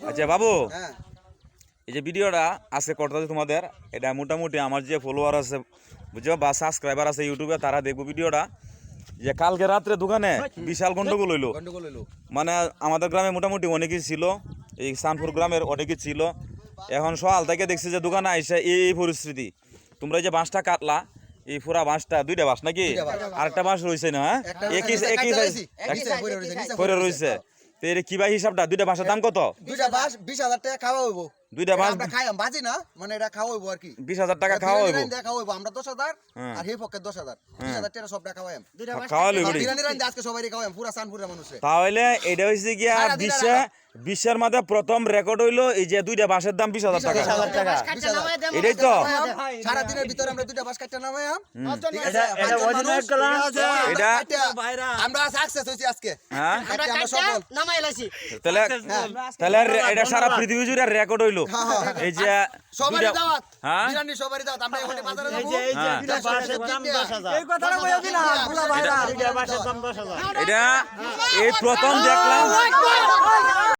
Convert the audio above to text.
আচ্ছা বাবু, এই যে ভিডিওটা আজকে করতেছে তোমাদের, এটা মোটামুটি আমার যে ফলোয়ার আছে বুঝছো বা সাবস্ক্রাইবার আছে ইউটিউবে, তারা দেখবো ভিডিওটা। যে কালকে রাত্রে দোকানে বিশাল গন্ডগোল হইলো। মানে আমাদের গ্রামে মোটামুটি অনেকেই ছিল, এই সানপুর গ্রামের অনেকেই ছিল। এখন সকাল থেকে দেখছি যে দোকানে আইসে এই পরিস্থিতি। তোমরা যে বাঁশটা কাটলা, এই পুরা বাঁশটা দুইটা বাঁশ নাকি, আরেকটা বাঁশ রয়েছে না? একই রয়েছে। তো এর কি ভাই হিসাবটা, দুইটা বাঁশের দাম কত? দুইটা বাঁশ 20,000 টাকা খাওয়া হইব। দুইটা বাঁশ আমরা খাইম বাজি না, মানে এটা খাওয়া হইব আর কি। 20,000 টাকা খাওয়া হইব। খাওয়া হইব আমরা 10,000 আর হে পক্ষে 10,000। 20,000 টাকা সব টাকা খাওয়াম। খাওয়া লইব বিরিয়ানি রান আজকে সবাই খাওয়াম, পুরা সানপুরের মানুষে। তাহলে এটা হইছে গিয়া বিশ্বের মধ্যে প্রথম রেকর্ড হইলো এই যে দুইটা বাঁশের দাম 20,000 টাকা। এটাই তো সারা দিনের ভিতরে আমরা দুইটা বাঁশ কাটতে নামাইম। এটা আমরা সাকসেস হইছি আজকে। হ্যাঁ আমরা সফল নামাই লাইছি। তাহলে এটা সারা পৃথিবী জুড়ে রেকর্ড হইলো। এই যে সবারই দাওয়াত, হ্যাঁ বিরিয়ানি সবারই দাওয়াত। আমরা এখন বাজারে যাব। দুইটা বাঁশের দাম 10,000। এই কথাটা কইয়া দিলা পুরা ভাইরা। দুইটা বাঁশের দাম 10,000। এটা এই প্রথম দেখলাম।